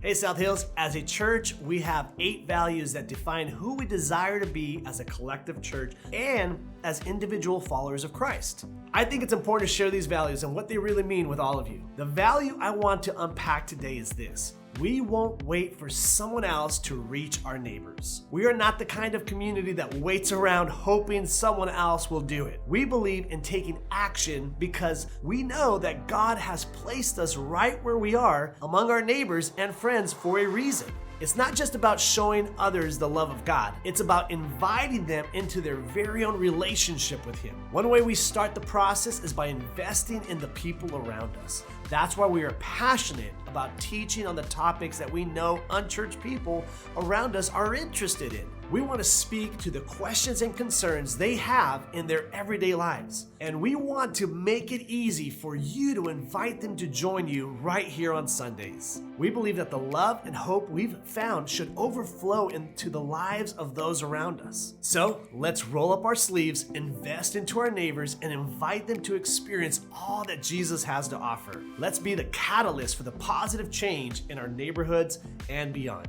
Hey South Hills, as a church, we have 8 values that define who we desire to be as a collective church and as individual followers of Christ. I think it's important to share these values and what they really mean with all of you. The value I want to unpack today is this: we won't wait for someone else to reach our neighbors. We are not the kind of community that waits around hoping someone else will do it. We believe in taking action because we know that God has placed us right where we are among our neighbors and friends for a reason. It's not just about showing others the love of God. It's about inviting them into their very own relationship with Him. One way we start the process is by investing in the people around us. That's why we are passionate about teaching on the topics that we know unchurched people around us are interested in. We want to speak to the questions and concerns they have in their everyday lives. And we want to make it easy for you to invite them to join you right here on Sundays. We believe that the love and hope we've found should overflow into the lives of those around us. So let's roll up our sleeves, invest into our neighbors, and invite them to experience all that Jesus has to offer. Let's be the catalyst for the positive change in our neighborhoods and beyond.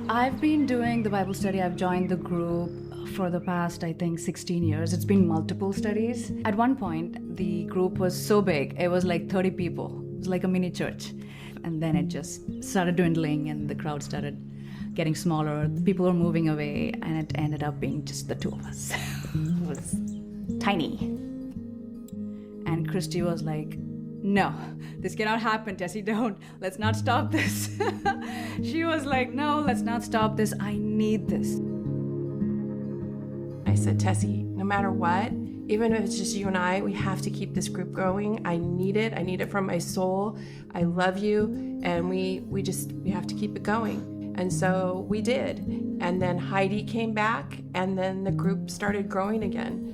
I've been doing the Bible study. I've joined the group for the past, 16 years. It's been multiple studies. At one point, the group was so big, it was like 30 people. It was like a mini church. And then it just started dwindling and the crowd started getting smaller. People were moving away and it ended up being just the two of us. It was tiny. And Christy was like, "No, this cannot happen, Tessie, don't. Let's not stop this." She was like, "No, let's not stop this. I need this." I said, "Tessie, no matter what, even if it's just you and I, we have to keep this group going. I need it. I need it from my soul. I love you, and we have to keep it going." And so we did. And then Heidi came back, and then the group started growing again.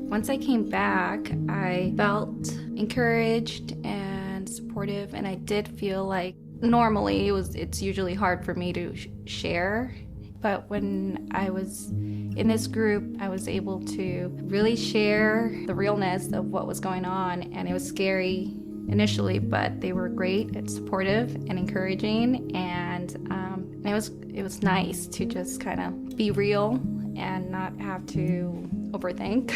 Once I came back, I felt encouraged and supportive, and I did feel like normally it's usually hard for me to share, but when I was in this group, I was able to really share the realness of what was going on, and it was scary initially, but they were great and supportive and encouraging, and it was nice to just kind of be real and not have to overthink.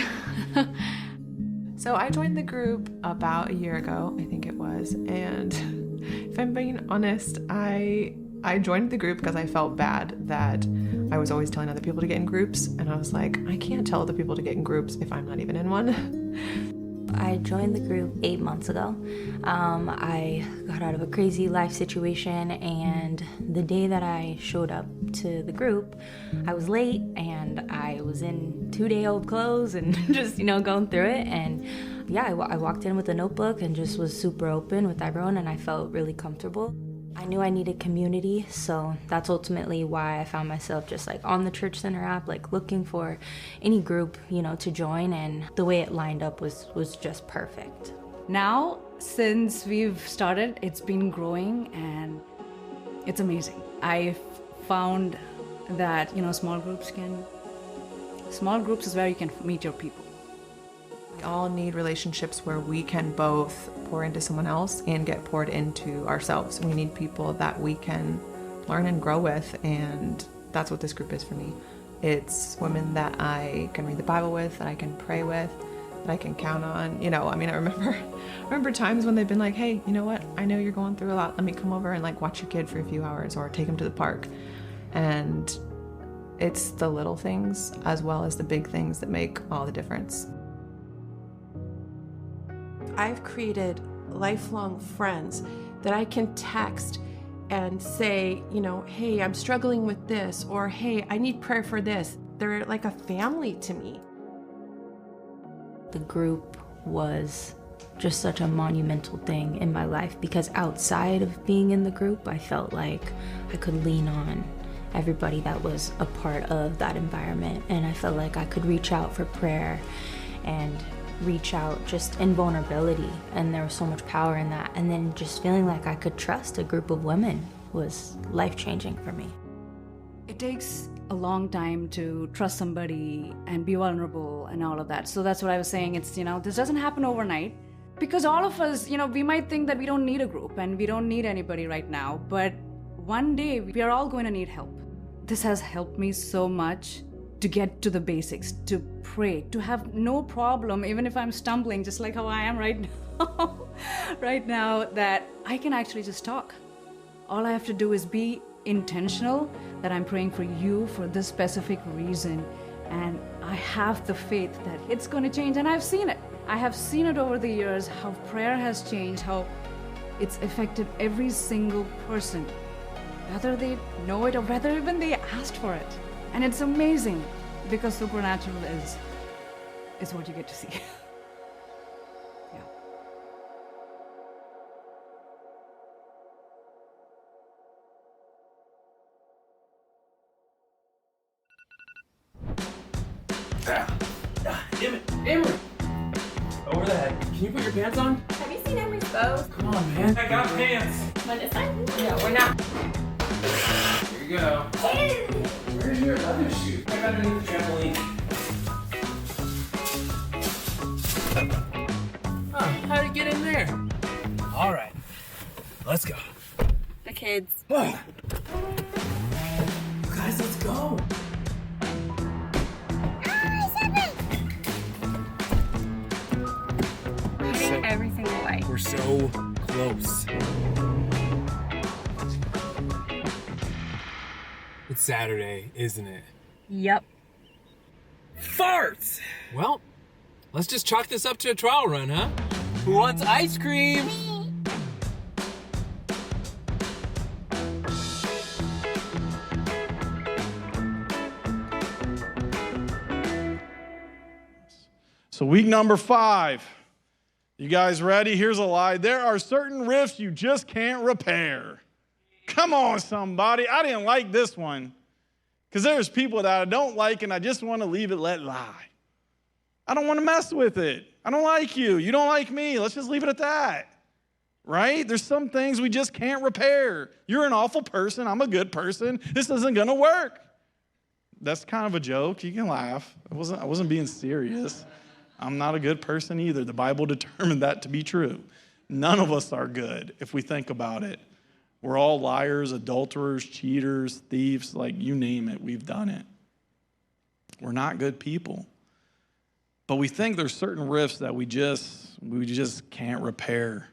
So I joined the group about a year ago, I think it was, and if I'm being honest, I joined the group because I felt bad that I was always telling other people to get in groups, and I was like, I can't tell other people to get in groups if I'm not even in one. I joined the group 8 months ago. I got out of a crazy life situation, and the day that I showed up to the group, I was late and I was in 2-day-old clothes and just, going through it. And yeah, I walked in with a notebook and just was super open with everyone, and I felt really comfortable. I knew I needed community, so that's ultimately why I found myself just like on the Church Center app, like looking for any group, to join, and the way it lined up was just perfect. Now, since we've started, it's been growing and it's amazing. I found that, small groups is where you can meet your people. We all need relationships where we can both pour into someone else and get poured into ourselves. We need people that we can learn and grow with, and that's what this group is for me. It's women that I can read the Bible with, that I can pray with, that I can count on. I remember times when they've been like, "Hey, you know what? I know you're going through a lot. Let me come over and watch your kid for a few hours or take him to the park." And it's the little things as well as the big things that make all the difference. I've created lifelong friends that I can text and say, "Hey, I'm struggling with this," or "Hey, I need prayer for this." They're like a family to me. The group was just such a monumental thing in my life because outside of being in the group, I felt like I could lean on everybody that was a part of that environment, and I felt like I could reach out for prayer and reach out just in vulnerability, and there was so much power in that. And then just feeling like I could trust a group of women was life-changing for me. it takes a long time to trust somebody and be vulnerable and all of that. So that's what I was saying. It's, this doesn't happen overnight, because all of us, we might think that we don't need a group and we don't need anybody right now, but one day we are all going to need help. This has helped me so much to get to the basics, to pray, to have no problem, even if I'm stumbling, just like how I am right now, right now, that I can actually just talk. All I have to do is be intentional that I'm praying for you for this specific reason, and I have the faith that it's going to change, and I've seen it. I have seen it over the years, how prayer has changed, how it's affected every single person, whether they know it or whether even they asked for it. And it's amazing, because supernatural is what you get to see. Yeah. Emery! Over the head. Can you put your pants on? Have you seen Emery's bows? Come on, man. I got pants. When this time? No, we're not. Here you go. Where's your other shoe? I got underneath the trampoline. Huh, how'd it get in there? All right, let's go. The kids. You guys, let's go. Every single way. We're so close. It's Saturday, isn't it? Yep. Farts! Well, let's just chalk this up to a trial run, huh? Who wants ice cream? So week number 5. You guys ready? Here's a lie. There are certain rifts you just can't repair. Come on, somebody. I didn't like this one because there's people that I don't like and I just want to leave it let lie. I don't want to mess with it. I don't like you. You don't like me. Let's just leave it at that. Right? There's some things we just can't repair. You're an awful person. I'm a good person. This isn't going to work. That's kind of a joke. You can laugh. I wasn't being serious. I'm not a good person either. The Bible determined that to be true. None of us are good if we think about it. We're all liars, adulterers, cheaters, thieves, like you name it, we've done it. We're not good people. But we think there's certain rifts that we just can't repair.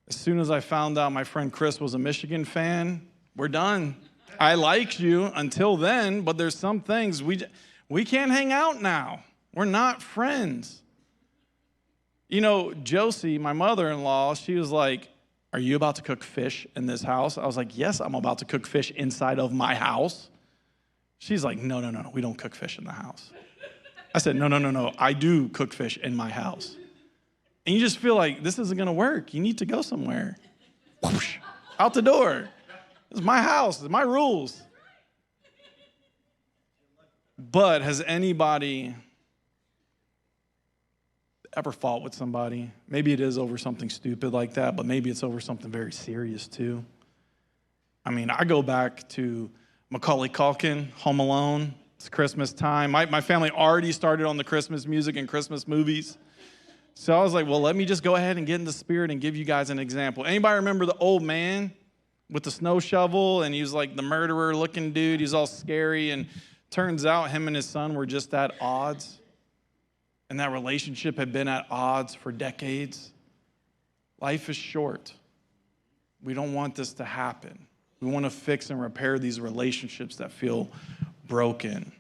As soon as I found out my friend Chris was a Michigan fan, we're done. I liked you until then, but there's some things we can't hang out now. We're not friends. You know, Josie, my mother-in-law, she was like, "Are you about to cook fish in this house?" I was like, "Yes, I'm about to cook fish inside of my house." She's like, No, we don't cook fish in the house. I said, No, I do cook fish in my house. And you just feel like this isn't going to work. You need to go somewhere. Whoosh, out the door. This is my house. It's my rules. But has anybody ever fought with somebody? Maybe it is over something stupid like that, but maybe it's over something very serious too. I mean, I go back to Macaulay Culkin, Home Alone. It's Christmas time. My family already started on the Christmas music and Christmas movies. So I was like, well, let me just go ahead and get in the spirit and give you guys an example. Anybody remember the old man with the snow shovel? And he was like the murderer looking dude. He's all scary. And turns out him and his son were just at odds. And that relationship had been at odds for decades. Life is short. We don't want this to happen. We want to fix and repair these relationships that feel broken.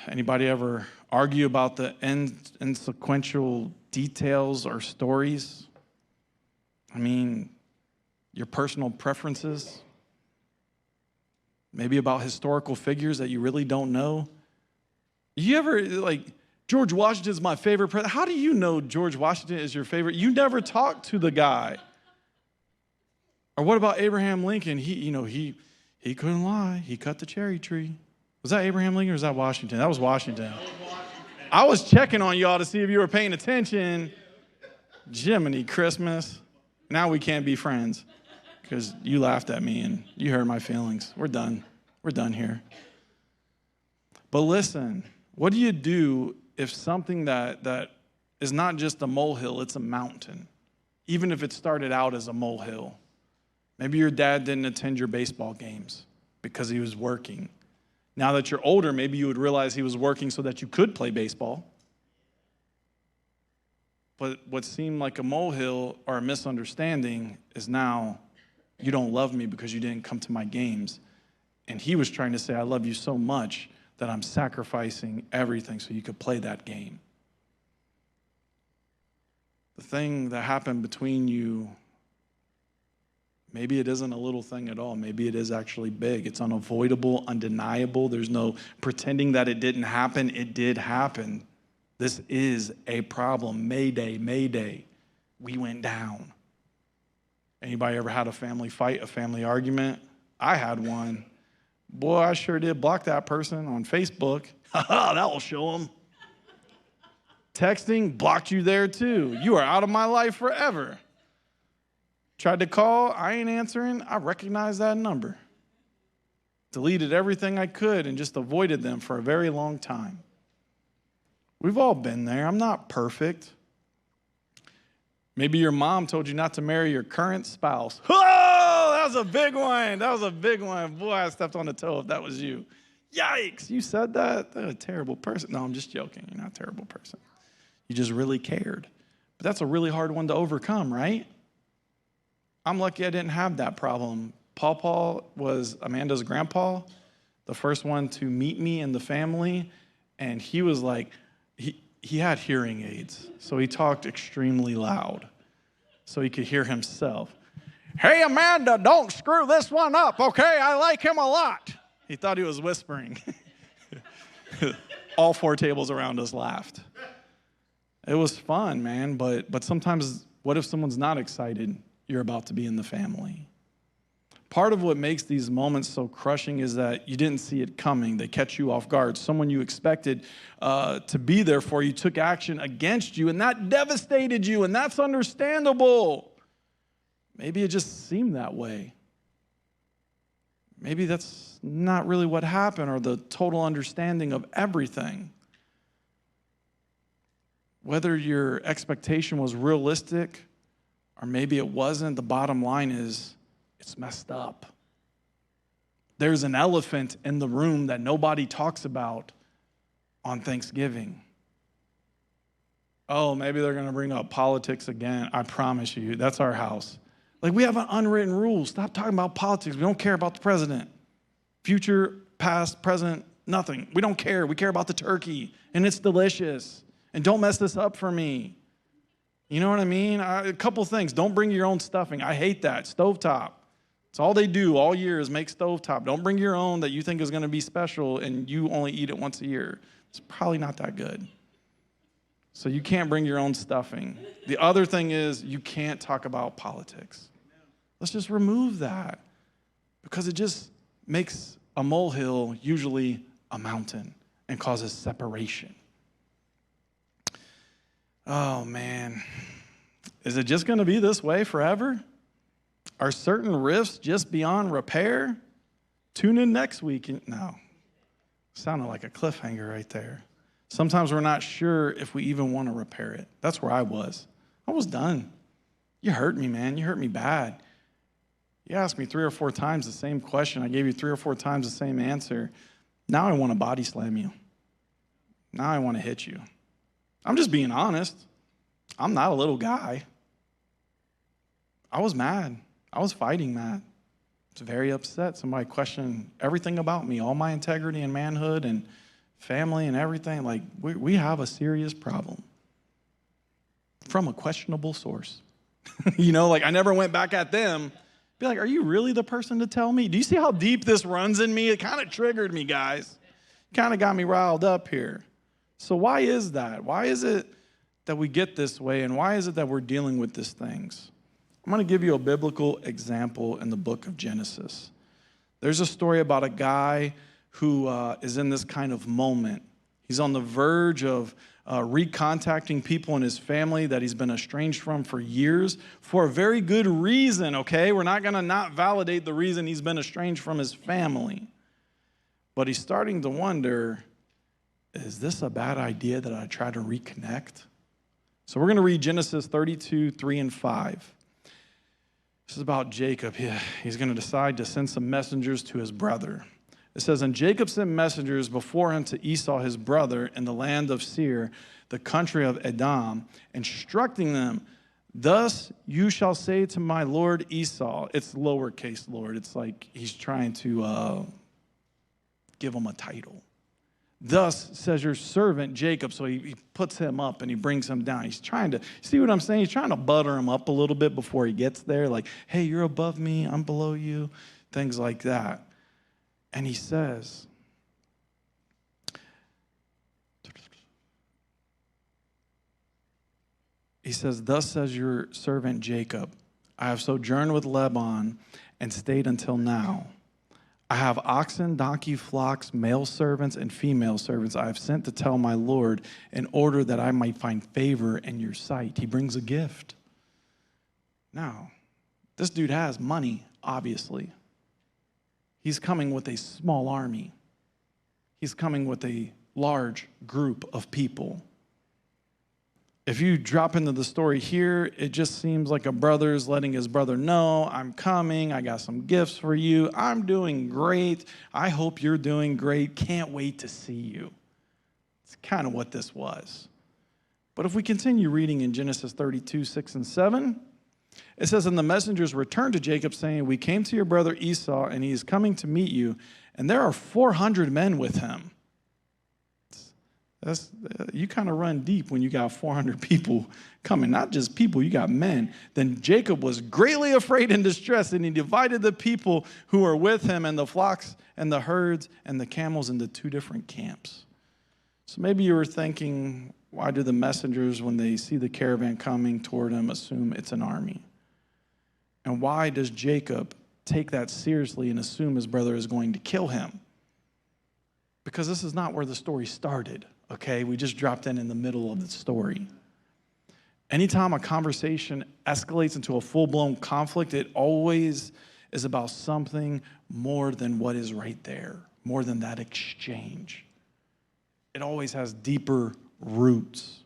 Anybody ever argue about the insequential details or stories? I mean, your personal preferences? Maybe about historical figures that you really don't know? You ever, like, George Washington is my favorite president. How do you know George Washington is your favorite? You never talked to the guy. Or what about Abraham Lincoln? He couldn't lie. He cut the cherry tree. Was that Abraham Lincoln or was that Washington? That was Washington. I was checking on y'all to see if you were paying attention. Jiminy Christmas. Now we can't be friends. because you laughed at me and you hurt my feelings. We're done. We're done here. But listen, what do you do if something that is not just a molehill, it's a mountain, even if it started out as a molehill? Maybe your dad didn't attend your baseball games because he was working. Now that you're older, maybe you would realize he was working so that you could play baseball. But what seemed like a molehill or a misunderstanding is now you don't love me because you didn't come to my games. And he was trying to say, I love you so much that I'm sacrificing everything so you could play that game. The thing that happened between you, maybe it isn't a little thing at all. Maybe it is actually big. It's unavoidable, undeniable. There's no pretending that it didn't happen. It did happen. This is a problem. Mayday, mayday. We went down. Anybody ever had a family fight, a family argument? I had one. Boy, I sure did block that person on Facebook. That will show them. Texting, blocked you there too. You are out of my life forever. Tried to call, I ain't answering. I recognize that number. Deleted everything I could and just avoided them for a very long time. We've all been there. I'm not perfect. Maybe your mom told you not to marry your current spouse. Oh, that was a big one. That was a big one. Boy, I stepped on the toe if that was you. Yikes, you said that? That's a terrible person. No, I'm just joking. You're not a terrible person. You just really cared. But that's a really hard one to overcome, right? I'm lucky I didn't have that problem. Paw was Amanda's grandpa, the first one to meet me in the family, and he was like, he had hearing aids, so he talked extremely loud so he could hear himself. Hey, Amanda, don't screw this one up, okay? I like him a lot. He thought he was whispering. All 4 tables around us laughed. It was fun, man, but sometimes what if someone's not excited you're about to be in the family? Part of what makes these moments so crushing is that you didn't see it coming. They catch you off guard. Someone you expected to be there for you took action against you, and that devastated you, and that's understandable. Maybe it just seemed that way. Maybe that's not really what happened or the total understanding of everything. Whether your expectation was realistic or maybe it wasn't, the bottom line is it's messed up. There's an elephant in the room that nobody talks about on Thanksgiving. Oh, maybe they're going to bring up politics again. I promise you, that's our house. Like, we have an unwritten rule. Stop talking about politics. We don't care about the president. Future, past, present, nothing. We don't care. We care about the turkey, and it's delicious. And don't mess this up for me. You know what I mean? A couple things. Don't bring your own stuffing. I hate that. Stovetop. It's all they do all year is make stovetop. Don't bring your own that you think is going to be special and you only eat it once a year. It's probably not that good. So you can't bring your own stuffing. The other thing is you can't talk about politics. Let's just remove that because it just makes a molehill usually a mountain and causes separation. Oh, man. Is it just going to be this way forever? Are certain rifts just beyond repair? Tune in next week. No. Sounded like a cliffhanger right there. Sometimes we're not sure if we even want to repair it. That's where I was. I was done. You hurt me, man. You hurt me bad. You asked me 3 or 4 times the same question. I gave you 3 or 4 times the same answer. Now I want to body slam you. Now I want to hit you. I'm just being honest. I'm not a little guy. I was mad. I was fighting mad. I was very upset. Somebody questioned everything about me, all my integrity and manhood and family and everything. Like, we have a serious problem from a questionable source. You know, like I never went back at them. Be like, are you really the person to tell me? Do you see how deep this runs in me? It kind of triggered me, guys. Kind of got me riled up here. So why is that? Why is it that we get this way, and why is it that we're dealing with these things? I'm going to give you a biblical example in the book of Genesis. There's a story about a guy who is in this kind of moment. He's on the verge of recontacting people in his family that he's been estranged from for years for a very good reason, okay? We're not going to not validate the reason he's been estranged from his family. But he's starting to wonder, is this a bad idea that I try to reconnect? So we're going to read Genesis 32, 3 and 5. This is about Jacob. He's going to decide to send some messengers to his brother. It says, and Jacob sent messengers before him to Esau his brother in the land of Seir, the country of Edom, instructing them, thus you shall say to my lord Esau. It's lowercase lord. It's like he's trying to give him a title. Thus says your servant Jacob. So he puts him up and he brings him down. He's trying to, see what I'm saying? He's trying to butter him up a little bit before he gets there. Like, hey, you're above me, I'm below you, things like that. And he says, thus says your servant Jacob, I have sojourned with Laban and stayed until now. I have oxen, donkey, flocks, male servants, and female servants I have sent to tell my Lord in order that I might find favor in your sight. He brings a gift. Now, this dude has money, obviously. He's coming with a small army. He's coming with a large group of people. If you drop into the story here, it just seems like a brother's letting his brother know, I'm coming, I got some gifts for you, I'm doing great, I hope you're doing great, can't wait to see you. It's kind of what this was. But if we continue reading in Genesis 32, 6 and 7, it says, and the messengers returned to Jacob, saying, we came to your brother Esau, and he is coming to meet you, and there are 400 men with him. You kind of run deep when you got 400 people coming, not just people, you got men. Then Jacob was greatly afraid and distressed, and he divided the people who were with him and the flocks and the herds and the camels into two different camps. So maybe you were thinking, why do the messengers, when they see the caravan coming toward them, assume it's an army? And why does Jacob take that seriously and assume his brother is going to kill him? Because this is not where the story started, okay? We just dropped in the middle of the story. Anytime a conversation escalates into a full-blown conflict, it always is about something more than what is right there, more than that exchange. It always has deeper roots.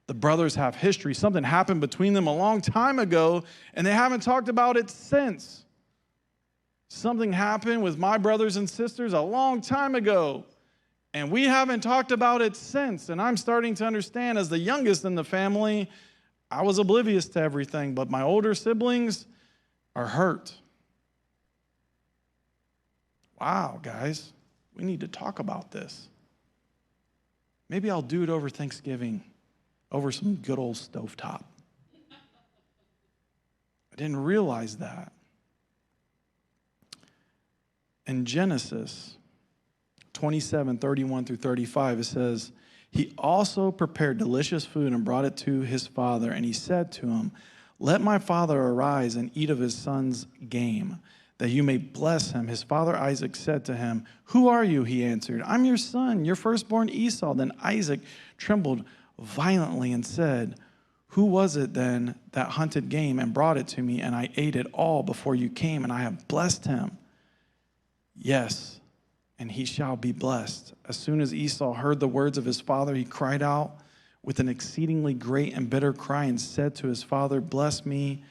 The brothers have history. Something happened between them a long time ago, and they haven't talked about it since. Something happened with my brothers and sisters a long time ago, and we haven't talked about it since. And I'm starting to understand, as the youngest in the family, I was oblivious to everything, but my older siblings are hurt. Wow, guys, we need to talk about this. Maybe I'll do it over Thanksgiving, over some good old stovetop. I didn't realize that. In Genesis 27, 31 through 35, it says, he also prepared delicious food and brought it to his father, and he said to him, let my father arise and eat of his son's game, that you may bless him. His father Isaac said to him, who are you? He answered, I'm your son, your firstborn Esau. Then Isaac trembled violently and said, who was it then that hunted game and brought it to me, and I ate it all before you came, and I have blessed him? Yes, and he shall be blessed. As soon as Esau heard the words of his father, he cried out with an exceedingly great and bitter cry and said to his father, bless me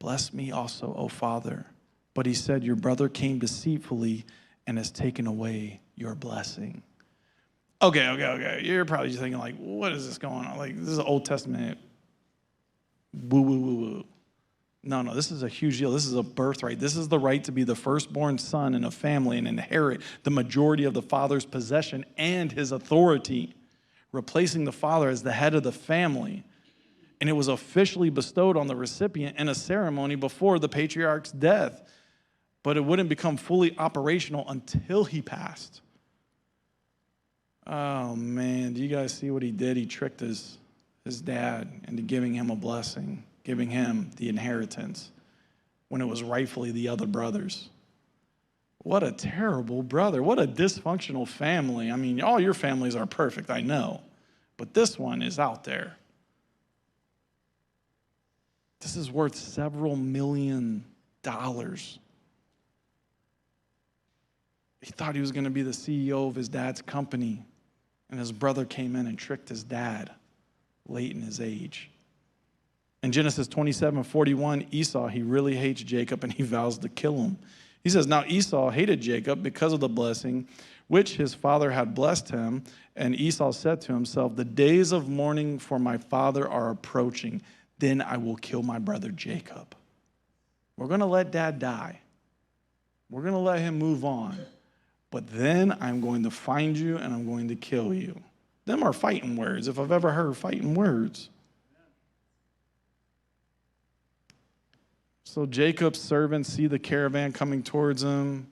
also, O father. But he said, your brother came deceitfully and has taken away your blessing. Okay. You're probably just thinking, like, what is this going on? Like, this is an Old Testament woo. No, this is a huge deal. This is a birthright. This is the right to be the firstborn son in a family and inherit the majority of the father's possession and his authority, replacing the father as the head of the family. And it was officially bestowed on the recipient in a ceremony before the patriarch's death. But it wouldn't become fully operational until he passed. Oh, man, do you guys see what he did? He tricked his dad into giving him a blessing, giving him the inheritance when it was rightfully the other brothers. What a terrible brother. What a dysfunctional family. I mean, all your families are perfect, I know. But this one is out there. This is worth several $1 million. He thought he was going to be the CEO of his dad's company, and his brother came in and tricked his dad late in his age. In Genesis 27:41, Esau, he really hates Jacob, and he vows to kill him. He says, now Esau hated Jacob because of the blessing which his father had blessed him, and Esau said to himself, the days of mourning for my father are approaching. Then I will kill my brother Jacob. We're going to let dad die. We're going to let him move on. But then I'm going to find you and I'm going to kill you. Them are fighting words, if I've ever heard fighting words. So Jacob's servants see the caravan coming towards him.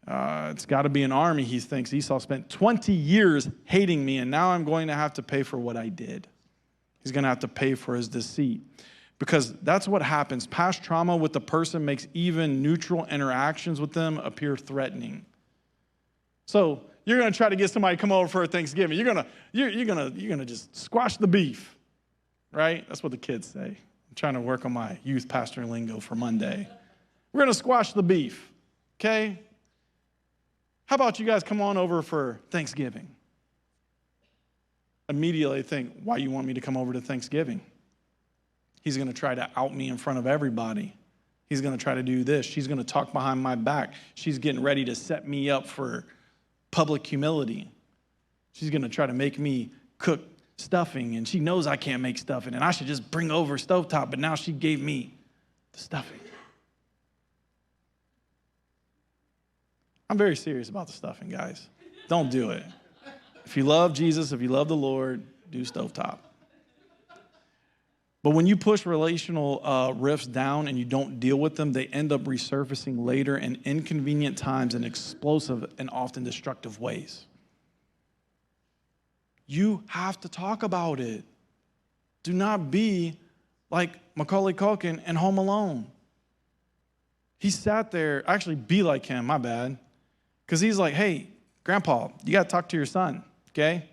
It's got to be an army, he thinks. Esau spent 20 years hating me, and now I'm going to have to pay for what I did. He's going to have to pay for his deceit. Because that's what happens. Past trauma with the person makes even neutral interactions with them appear threatening. So you're going to try to get somebody to come over for Thanksgiving. You're going to just squash the beef, right? That's what the kids say. I'm trying to work on my youth pastor lingo for Monday. We're going to squash the beef, okay? How about you guys come on over for Thanksgiving? Immediately think, why you want me to come over to Thanksgiving? He's going to try to out me in front of everybody. He's going to try to do this. She's going to talk behind my back. She's getting ready to set me up for public humility. She's going to try to make me cook stuffing, and she knows I can't make stuffing, and I should just bring over stovetop, but now she gave me the stuffing. I'm very serious about the stuffing, guys. Don't do it. If you love Jesus, if you love the Lord, do stovetop. But when you push relational rifts down and you don't deal with them, they end up resurfacing later in inconvenient times in explosive and often destructive ways. You have to talk about it. Do not be like Macaulay Culkin in Home Alone. He sat there, actually be like him, my bad. Because he's like, hey, Grandpa, you got to talk to your son, okay?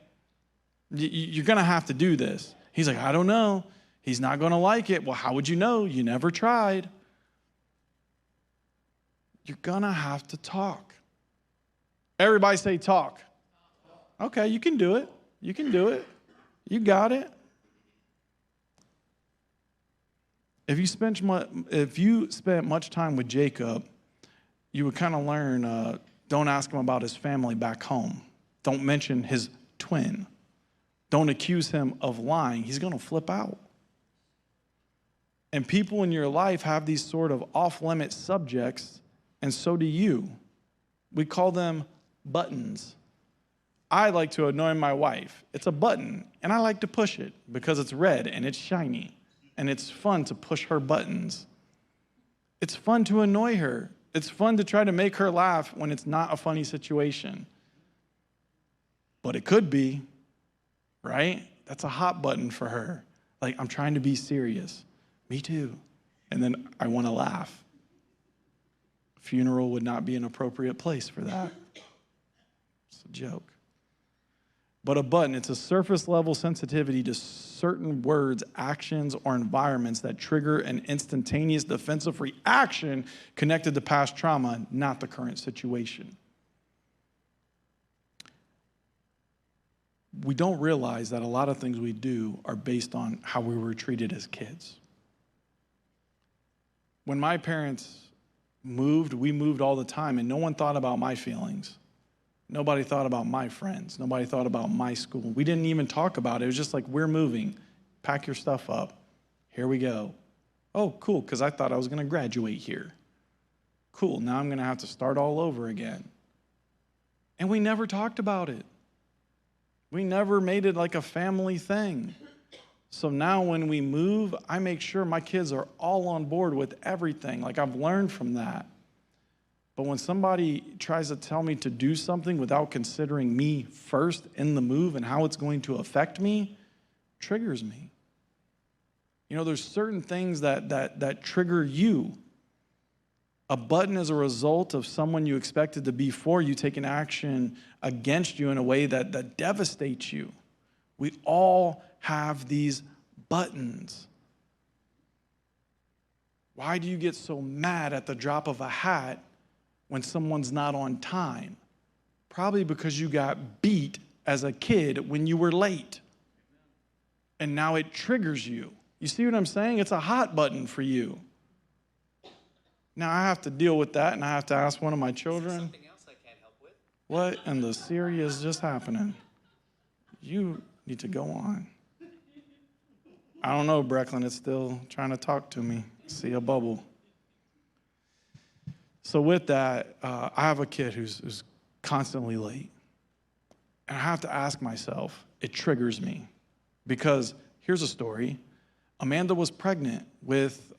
You're going to have to do this. He's like, I don't know. He's not going to like it. Well, how would you know? You never tried. You're going to have to talk. Everybody say talk. Okay, you can do it. You can do it. You got it. If you spent much time with Jacob, you would kind of learn, don't ask him about his family back home. Don't mention his twin. Don't accuse him of lying. He's going to flip out. And people in your life have these sort of off-limit subjects, and so do you. We call them buttons. I like to annoy my wife. It's a button, and I like to push it because it's red and it's shiny, and it's fun to push her buttons. It's fun to annoy her. It's fun to try to make her laugh when it's not a funny situation. But it could be, right? That's a hot button for her. Like, I'm trying to be serious. Me too. And then I want to laugh. Funeral would not be an appropriate place for that. It's a joke. But a button, it's a surface level sensitivity to certain words, actions, or environments that trigger an instantaneous defensive reaction connected to past trauma, not the current situation. We don't realize that a lot of things we do are based on how we were treated as kids. When my parents moved, we moved all the time, and no one thought about my feelings. Nobody thought about my friends. Nobody thought about my school. We didn't even talk about it. It was just like, we're moving. Pack your stuff up. Here we go. Oh, cool, because I thought I was going to graduate here. Cool, now I'm going to have to start all over again. And we never talked about it. We never made it like a family thing. So now when we move, I make sure my kids are all on board with everything. Like, I've learned from that. But when somebody tries to tell me to do something without considering me first in the move and how it's going to affect me, triggers me. You know, there's certain things that trigger you. A button is a result of someone you expected to be for you taking action against you in a way that devastates you. We all have these buttons. Why do you get so mad at the drop of a hat when someone's not on time? Probably because you got beat as a kid when you were late. And now it triggers you. You see what I'm saying? It's a hot button for you. Now I have to deal with that, and I have to ask one of my children, something else I can't help with? What in the Siri is just happening? You need to go on. I don't know, Brecklin. It's still trying to talk to me. See a bubble. So with that, I have a kid who's constantly late. And I have to ask myself, it triggers me. Because here's a story. Amanda was pregnant with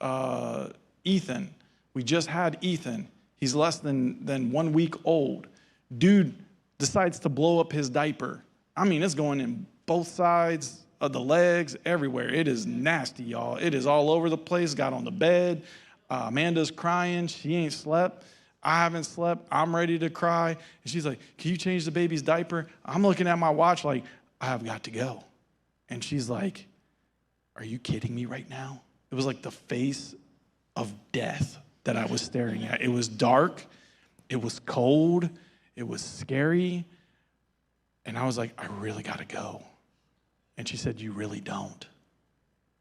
Ethan. We just had Ethan. He's less than 1 week old. Dude decides to blow up his diaper. I mean, it's going in both sides of the legs, everywhere. It is nasty, y'all. It is all over the place. Got on the bed. Amanda's crying. She ain't slept. I haven't slept. I'm ready to cry. And she's like, can you change the baby's diaper? I'm looking at my watch like, I have got to go. And she's like, are you kidding me right now? It was like the face of death that I was staring at. It was dark. It was cold. It was scary. And I was like, I really got to go. And she said, you really don't.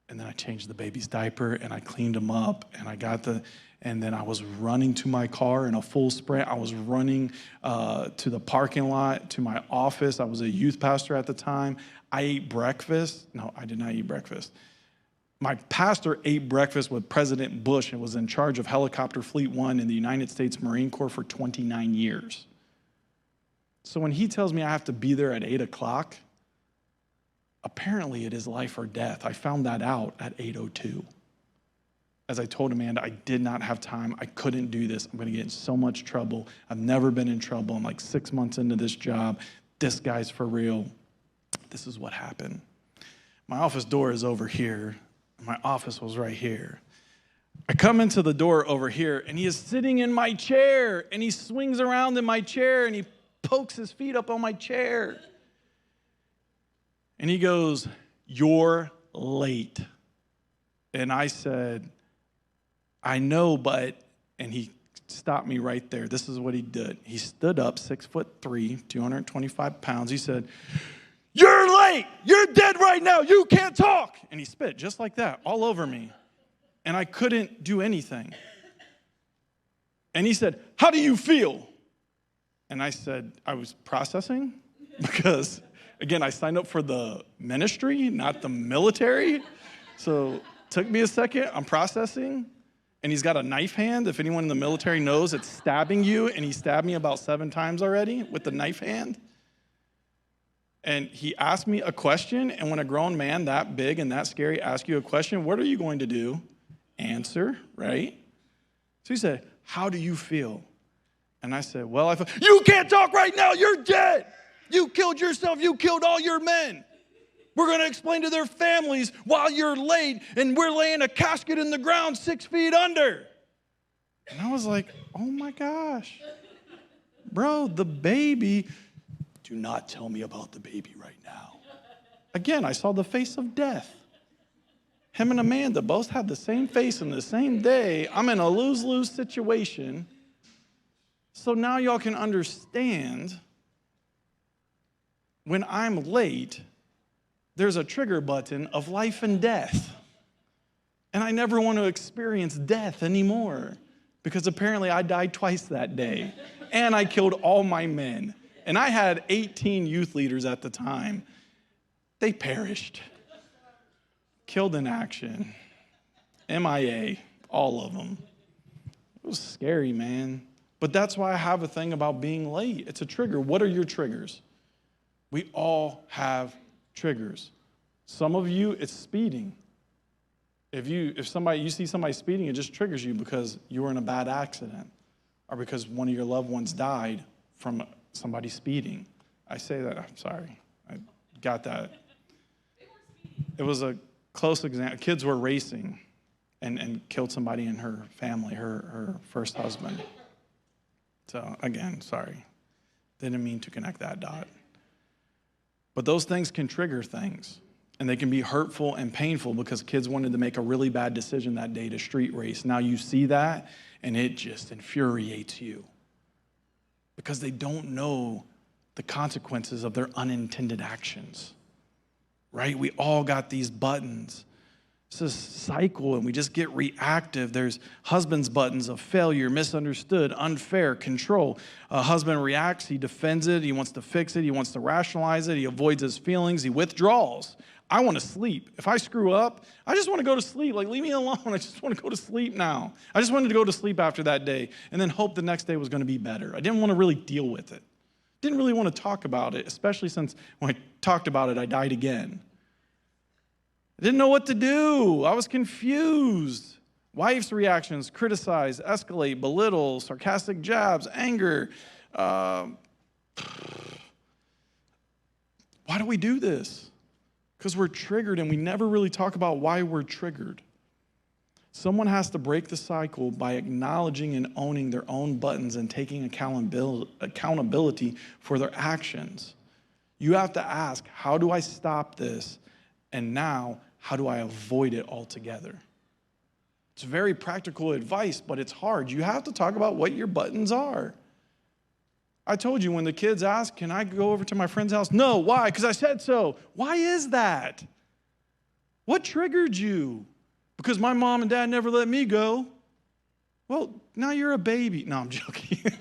And then I changed the baby's diaper and I cleaned him up and then I was running to my car in a full sprint. I was running to the parking lot, to my office. I was a youth pastor at the time. I ate breakfast. No, I did not eat breakfast. My pastor ate breakfast with President Bush and was in charge of Helicopter Fleet 1 in the United States Marine Corps for 29 years. So when he tells me I have to be there at 8 o'clock, apparently it is life or death. I found that out at 8:02. As I told Amanda, I did not have time. I couldn't do this. I'm going to get in so much trouble. I've never been in trouble. I'm like 6 months into this job. This guy's for real. This is what happened. My office door is over here. My office was right here. I come into the door over here, and he is sitting in my chair, and he swings around in my chair, and he pokes his feet up on my chair. And he goes, you're late. And I said, I know, but, and he stopped me right there. This is what he did. He stood up, 6'3", 225 pounds. He said, you're late. You're dead right now. You can't talk. And he spit just like that all over me. And I couldn't do anything. And he said, how do you feel? And I said, I was processing because, again, I signed up for the ministry, not the military. So it took me a second. I'm processing. And he's got a knife hand. If anyone in the military knows, it's stabbing you. And he stabbed me about 7 times already with the knife hand. And he asked me a question. And when a grown man that big and that scary asks you a question, what are you going to do? Answer, right? So he said, how do you feel? And I said, well, I feel, you can't talk right now. You're dead. You killed yourself. You killed all your men. We're going to explain to their families while you're late, and we're laying a casket in the ground 6 feet under. And I was like, oh my gosh. Bro, the baby, do not tell me about the baby right now. Again, I saw the face of death. Him and Amanda both had the same face in the same day. I'm in a lose-lose situation. So now y'all can understand when I'm late, there's a trigger button of life and death. And I never want to experience death anymore because apparently I died twice that day. And I killed all my men. And I had 18 youth leaders at the time. They perished. Killed in action. MIA, all of them. It was scary, man. But that's why I have a thing about being late. It's a trigger. What are your triggers? We all have triggers. Some of you, it's speeding. If you see somebody speeding, it just triggers you because you were in a bad accident or because one of your loved ones died from somebody speeding. I say that, I'm sorry. I got that. It was a close example. Kids were racing. and killed somebody in her family, her first husband. So again, sorry. Didn't mean to connect that dot. But those things can trigger things, and they can be hurtful and painful because kids wanted to make a really bad decision that day to street race. Now you see that, and it just infuriates you because they don't know the consequences of their unintended actions, right? We all got these buttons. It's a cycle, and we just get reactive. There's husband's buttons of failure, misunderstood, unfair, control. A husband reacts, he defends it, he wants to fix it, he wants to rationalize it, he avoids his feelings, he withdraws. I want to sleep. If I screw up, I just want to go to sleep. Like, leave me alone. I just want to go to sleep now. I just wanted to go to sleep after that day and then hope the next day was going to be better. I didn't want to really deal with it. Didn't really want to talk about it, especially since when I talked about it, I died again. I didn't know what to do. I was confused. Wife's reactions: criticize, escalate, belittle, sarcastic jabs, anger. Why do we do this? Because we're triggered, and we never really talk about why we're triggered. Someone has to break the cycle by acknowledging and owning their own buttons and taking accountability for their actions. You have to ask, how do I stop this? And now, how do I avoid it altogether? It's very practical advice, but it's hard. You have to talk about what your buttons are. I told you when the kids ask, can I go over to my friend's house? No, why? Because I said so. Why is that? What triggered you? Because my mom and dad never let me go. Well, now you're a baby. No, I'm joking.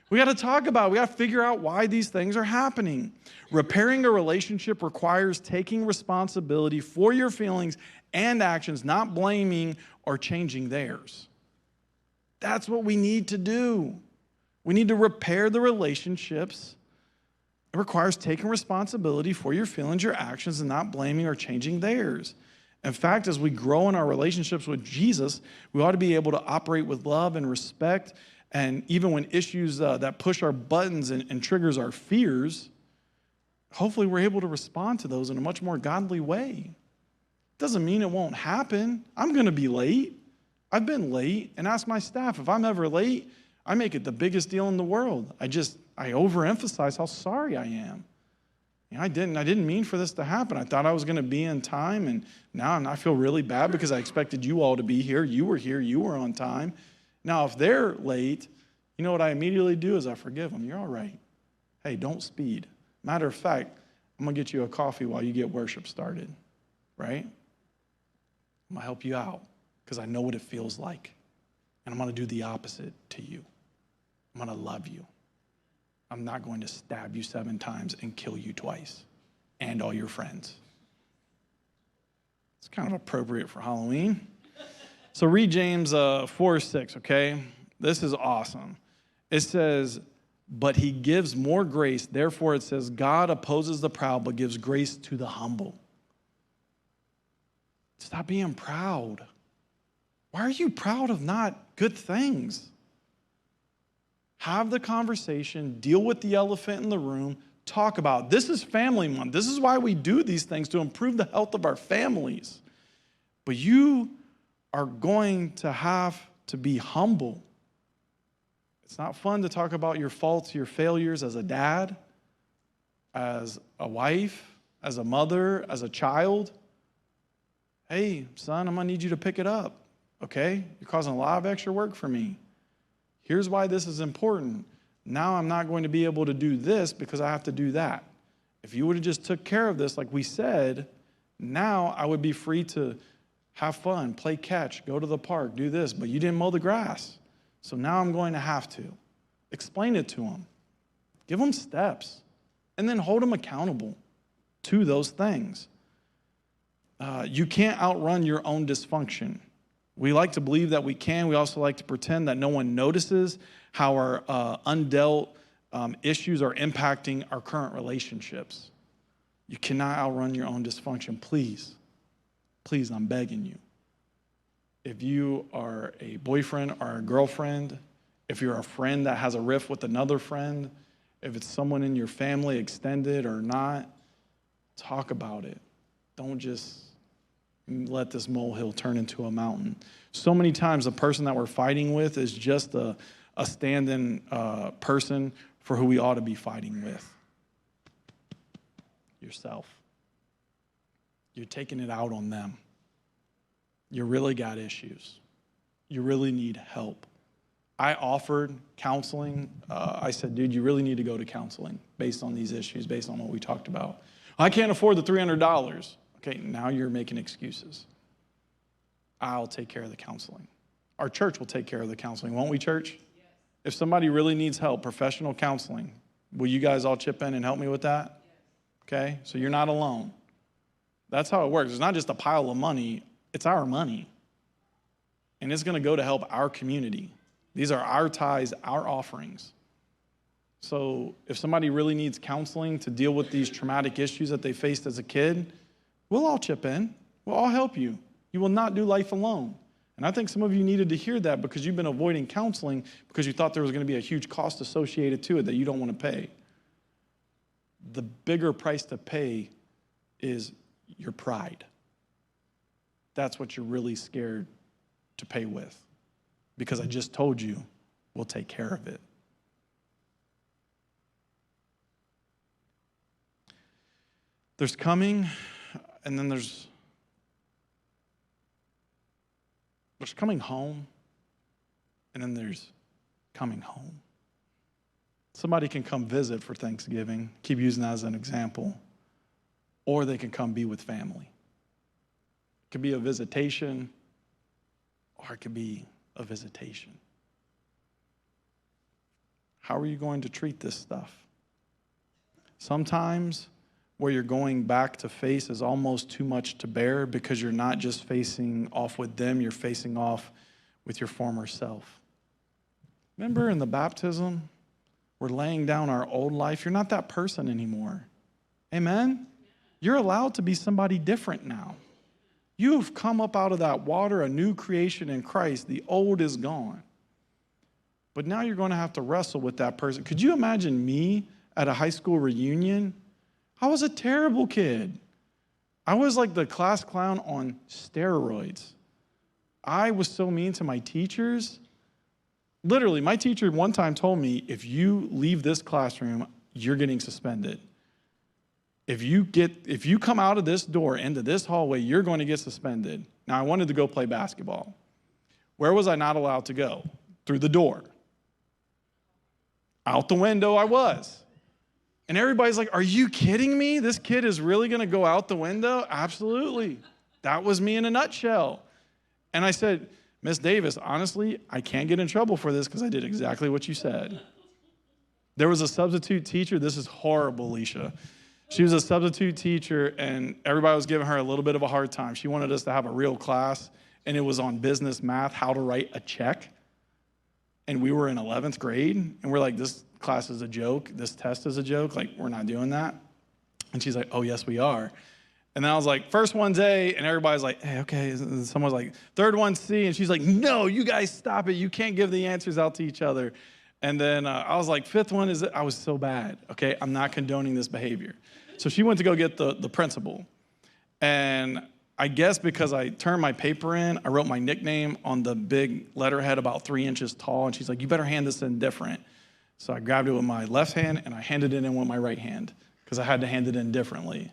We got to talk about it. We got to figure out why these things are happening. Repairing a relationship requires taking responsibility for your feelings and actions, not blaming or changing theirs. That's what we need to do. We need to repair the relationships. It requires taking responsibility for your feelings, your actions, and not blaming or changing theirs. In fact, as we grow in our relationships with Jesus, we ought to be able to operate with love and respect. And even when issues that push our buttons and triggers our fears, hopefully we're able to respond to those in a much more godly way. Doesn't mean it won't happen. I'm going to be late. I've been late, and ask my staff. If I'm ever late, I make it the biggest deal in the world. I overemphasize how sorry I am. You know, I didn't mean for this to happen. I thought I was going to be in time, and now I feel really bad because I expected you all to be here. You were here. You were on time. Now, if they're late, you know what I immediately do is I forgive them. You're all right. Hey, don't speed. Matter of fact, I'm going to get you a coffee while you get worship started, right? I'm going to help you out because I know what it feels like. And I'm going to do the opposite to you. I'm going to love you. I'm not going to stab you 7 times and kill you twice and all your friends. It's kind of appropriate for Halloween. So read James 4:6, okay? This is awesome. It says, but he gives more grace. Therefore, it says, God opposes the proud, but gives grace to the humble. Stop being proud. Why are you proud of not good things? Have the conversation, deal with the elephant in the room, talk about it. This is family month. This is why we do these things, to improve the health of our families. But you are going to have to be humble. It's not fun to talk about your faults, your failures as a dad, as a wife, as a mother, as a child. Hey, son, I'm going to need you to pick it up, okay? You're causing a lot of extra work for me. Here's why this is important. Now I'm not going to be able to do this because I have to do that. If you would have just took care of this like we said, now I would be free to have fun, play catch, go to the park, do this, but you didn't mow the grass. So now I'm going to have to. Explain it to them. Give them steps. And then hold them accountable to those things. You can't outrun your own dysfunction. We like to believe that we can. We also like to pretend that no one notices how our undealt issues are impacting our current relationships. You cannot outrun your own dysfunction. Please, I'm begging you. If you are a boyfriend or a girlfriend, if you're a friend that has a rift with another friend, if it's someone in your family, extended or not, talk about it. Don't just let this molehill turn into a mountain. So many times the person that we're fighting with is just a stand-in person for who we ought to be fighting with. Yourself. You're taking it out on them. You really got issues. You really need help. I offered counseling. I said, dude, you really need to go to counseling based on these issues, based on what we talked about. I can't afford the $300. Okay, now you're making excuses. I'll take care of the counseling. Our church will take care of the counseling, won't we, church? Yes. If somebody really needs help, professional counseling, will you guys all chip in and help me with that? Yes. Okay, so you're not alone. That's how it works. It's not just a pile of money, it's our money. And it's going to go to help our community. These are our tithes, our offerings. So if somebody really needs counseling to deal with these traumatic issues that they faced as a kid, we'll all chip in. We'll all help you. You will not do life alone. And I think some of you needed to hear that because you've been avoiding counseling because you thought there was going to be a huge cost associated to it that you don't want to pay. The bigger price to pay is your pride. That's what you're really scared to pay with. Because I just told you, we'll take care of it. There's coming, and then there's coming home, and then there's coming home. Somebody can come visit for Thanksgiving, keep using that as an example, or they can come be with family. It could be a visitation, or it could be a visitation. How are you going to treat this stuff? Sometimes where you're going back to face is almost too much to bear because you're not just facing off with them, you're facing off with your former self. Remember in the baptism, we're laying down our old life. You're not that person anymore. Amen? You're allowed to be somebody different now. You've come up out of that water, a new creation in Christ. The old is gone. But now you're going to have to wrestle with that person. Could you imagine me at a high school reunion? I was a terrible kid. I was like the class clown on steroids. I was so mean to my teachers. Literally, my teacher one time told me, if you leave this classroom, you're getting suspended. If you come out of this door into this hallway, you're going to get suspended. Now, I wanted to go play basketball. Where was I not allowed to go? Through the door. Out the window I was. And everybody's like, are you kidding me? This kid is really going to go out the window? Absolutely. That was me in a nutshell. And I said, Miss Davis, honestly, I can't get in trouble for this because I did exactly what you said. There was a substitute teacher. This is horrible, Alicia. She was a substitute teacher, and everybody was giving her a little bit of a hard time. She wanted us to have a real class, and it was on business math, how to write a check. And we were in 11th grade, and we're like, this class is a joke. This test is a joke. Like, we're not doing that. And she's like, oh, yes, we are. And then I was like, first one's A, and everybody's like, hey, okay. And someone's like, third one's C, and she's like, no, you guys stop it. You can't give the answers out to each other. And then I was like, fifth one is, I was so bad, okay? I'm not condoning this behavior. So she went to go get the principal. And I guess because I turned my paper in, I wrote my nickname on the big letterhead about 3 inches tall. And she's like, you better hand this in different. So I grabbed it with my left hand and I handed it in with my right hand because I had to hand it in differently.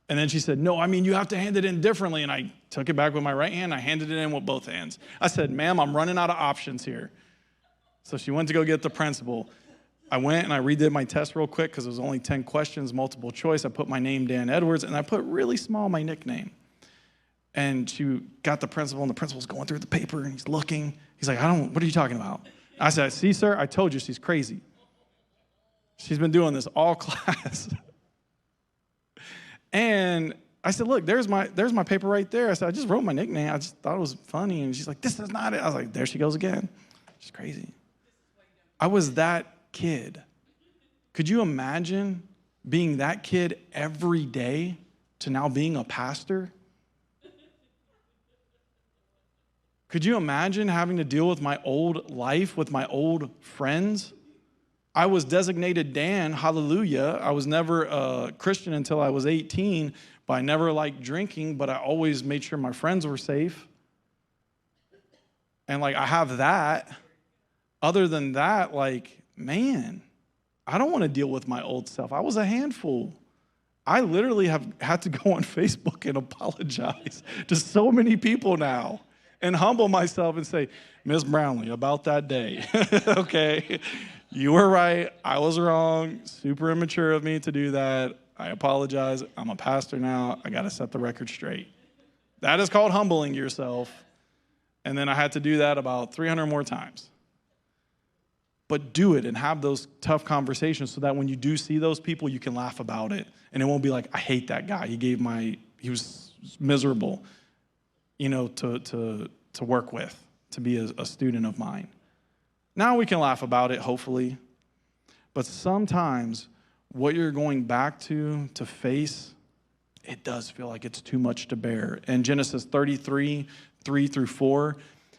And then she said, no, I mean, you have to hand it in differently. And I took it back with my right hand. I handed it in with both hands. I said, ma'am, I'm running out of options here. So she went to go get the principal. I went and I redid my test real quick because it was only 10 questions, multiple choice. I put my name, Dan Edwards, and I put really small my nickname. And she got the principal, and the principal's going through the paper, and he's looking. He's like, what are you talking about? I said, see, sir, I told you she's crazy. She's been doing this all class. And I said, look, there's my paper right there. I said, I just wrote my nickname. I just thought it was funny. And she's like, this is not it. I was like, there she goes again. She's crazy. I was that kid. Could you imagine being that kid every day to now being a pastor? Could you imagine having to deal with my old life, with my old friends? I was designated Dan, hallelujah. I was never a Christian until I was 18, But I never liked drinking, but I always made sure my friends were safe. And like I have that. Other than that, like, man, I don't want to deal with my old self. I was a handful. I literally have had to go on Facebook and apologize to so many people now and humble myself and say, Miss Brownlee, about that day, okay, you were right. I was wrong. Super immature of me to do that. I apologize. I'm a pastor now. I got to set the record straight. That is called humbling yourself. And then I had to do that about 300 more times. But do it and have those tough conversations so that when you do see those people, you can laugh about it. And it won't be like, I hate that guy. He was miserable, to work with, to be a student of mine. Now we can laugh about it, hopefully. But sometimes what you're going back to face, it does feel like it's too much to bear. In Genesis 33, 3-4,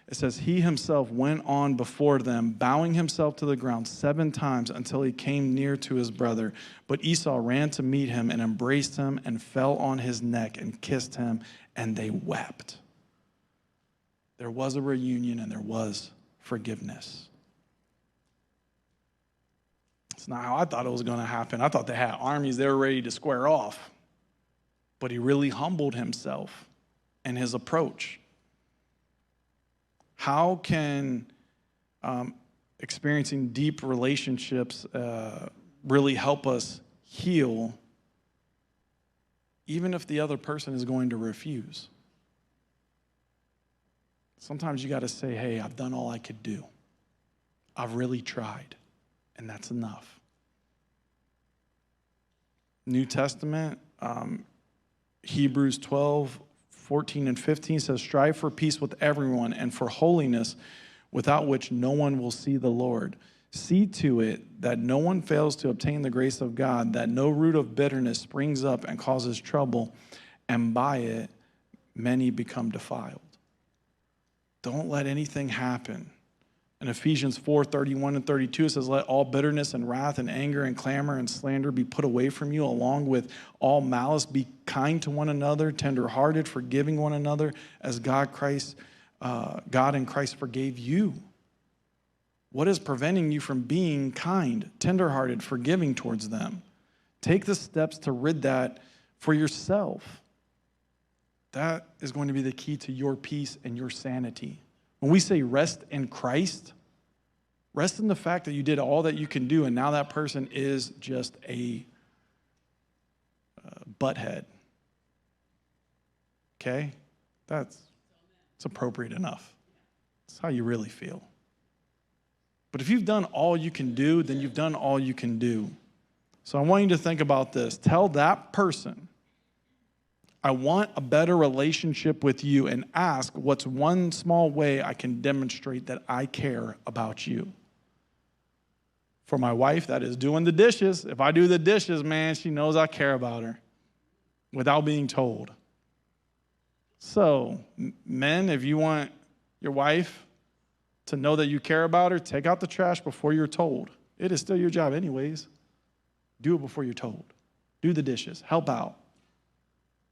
it says, he himself went on before them, bowing himself to the ground 7 times until he came near to his brother. But Esau ran to meet him and embraced him and fell on his neck and kissed him, and they wept. There was a reunion and there was forgiveness. It's not how I thought it was going to happen. I thought they had armies, they were ready to square off. But he really humbled himself in his approach. How can experiencing deep relationships really help us heal, even if the other person is going to refuse? Sometimes you got to say, hey, I've done all I could do. I've really tried, and that's enough. New Testament, Hebrews 12, 14 and 15 says, strive for peace with everyone and for holiness, without which no one will see the Lord. See to it that no one fails to obtain the grace of God, that no root of bitterness springs up and causes trouble, and by it many become defiled. Don't let anything happen. In Ephesians 4, 31 and 32, it says, let all bitterness and wrath and anger and clamor and slander be put away from you, along with all malice. Be kind to one another, tenderhearted, forgiving one another, as God in Christ forgave you. What is preventing you from being kind, tenderhearted, forgiving towards them? Take the steps to rid that for yourself. That is going to be the key to your peace and your sanity. When we say rest in Christ, rest in the fact that you did all that you can do, and now that person is just a butthead. Okay? It's appropriate enough. That's how you really feel. But if you've done all you can do, then you've done all you can do. So I want you to think about this. Tell that person, I want a better relationship with you, and ask what's one small way I can demonstrate that I care about you. For my wife, that is doing the dishes. If I do the dishes, man, she knows I care about her without being told. So, men, if you want your wife to know that you care about her, take out the trash before you're told. It is still your job anyways. Do it before you're told. Do the dishes. Help out.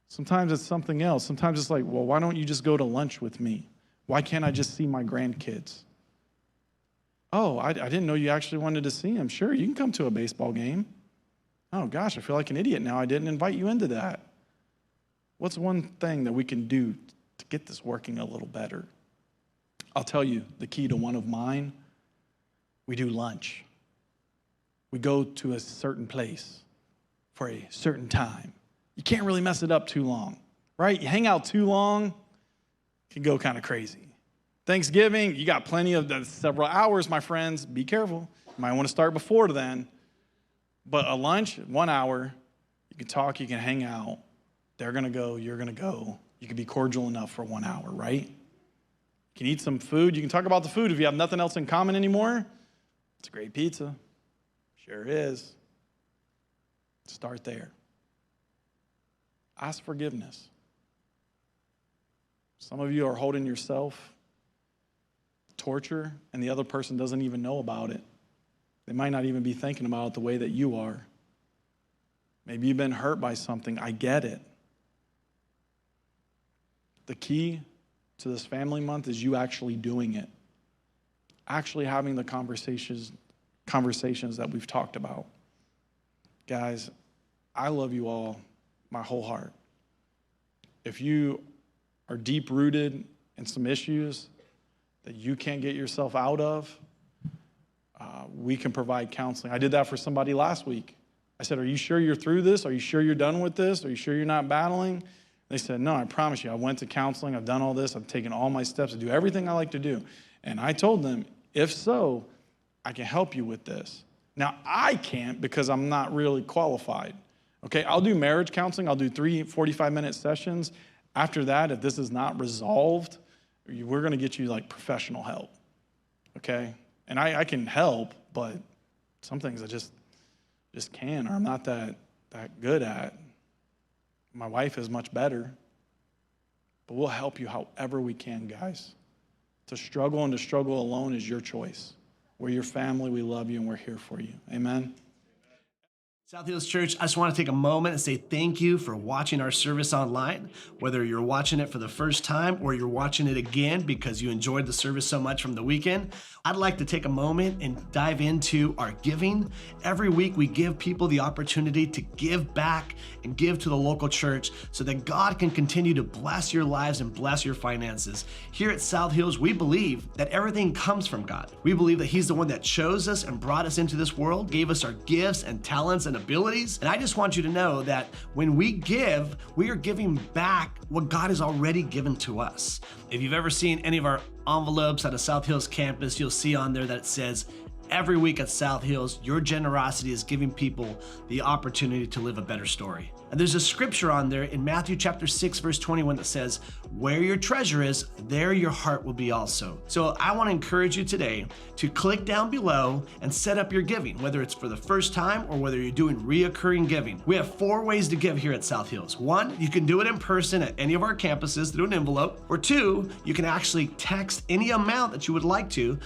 Sometimes it's something else. Sometimes it's like, well, why don't you just go to lunch with me? Why can't I just see my grandkids? Oh, I didn't know you actually wanted to see them. Sure, you can come to a baseball game. Oh, gosh, I feel like an idiot now. I didn't invite you into that. What's one thing that we can do to get this working a little better? I'll tell you the key to one of mine. We do lunch. We go to a certain place for a certain time. You can't really mess it up too long, right? You hang out too long, it can go kind of crazy. Thanksgiving, you got plenty of several hours, my friends. Be careful. You might want to start before then. But a lunch, 1 hour, you can talk, you can hang out. They're going to go, you're going to go. You can be cordial enough for 1 hour, right? You can eat some food. You can talk about the food if you have nothing else in common anymore. It's a great pizza. Sure is. Start there. Ask forgiveness. Some of you are holding yourself torture, and the other person doesn't even know about it. They might not even be thinking about it the way that you are. Maybe you've been hurt by something. I get it. The key to this family month is you actually doing it, actually having the conversations that we've talked about. Guys, I love you all, my whole heart. If you are deep-rooted in some issues that you can't get yourself out of, we can provide counseling. I did that for somebody last week. I said, are you sure you're through this? Are you sure you're done with this? Are you sure you're not battling? They said, no, I promise you, I went to counseling, I've done all this, I've taken all my steps to do everything I like to do. And I told them, if so, I can help you with this. Now, I can't because I'm not really qualified. Okay, I'll do marriage counseling. I'll do 3 45-minute sessions. After that, if this is not resolved, we're going to get you like professional help. Okay, and I can help, but some things I just can't, or I'm not that good at. My wife is much better, but we'll help you however we can, guys. To struggle and to struggle alone is your choice. We're your family, we love you, and we're here for you. Amen? South Hills Church, I just want to take a moment and say thank you for watching our service online. Whether you're watching it for the first time or you're watching it again because you enjoyed the service so much from the weekend, I'd like to take a moment and dive into our giving. Every week we give people the opportunity to give back and give to the local church so that God can continue to bless your lives and bless your finances. Here at South Hills, we believe that everything comes from God. We believe that He's the one that chose us and brought us into this world, gave us our gifts and talents and abilities. And I just want you to know that when we give, we are giving back what God has already given to us. If you've ever seen any of our envelopes at a South Hills campus, you'll see on there that it says, every week at South Hills, your generosity is giving people the opportunity to live a better story. And there's a scripture on there in Matthew chapter 6, verse 21 that says, where your treasure is, there your heart will be also. So I want to encourage you today to click down below and set up your giving, whether it's for the first time or whether you're doing reoccurring giving. We have 4 ways to give here at South Hills. 1, you can do it in person at any of our campuses through an envelope. Or 2, you can actually text any amount that you would like to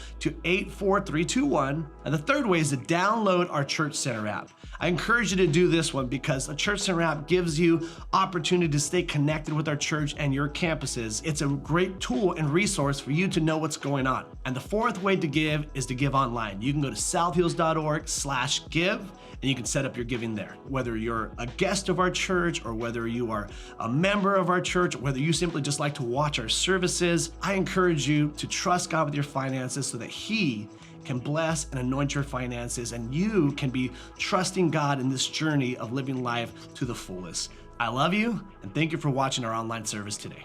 84321. And the 3rd way is to download our Church Center app. I encourage you to do this one because the Church Center app gives you opportunity to stay connected with our church and your campuses. It's a great tool and resource for you to know what's going on. And the 4th way to give is to give online. You can go to southhills.org/give and you can set up your giving there. Whether you're a guest of our church or whether you are a member of our church, or whether you simply just like to watch our services, I encourage you to trust God with your finances so that He can bless and anoint your finances, and you can be trusting God in this journey of living life to the fullest. I love you, and thank you for watching our online service today.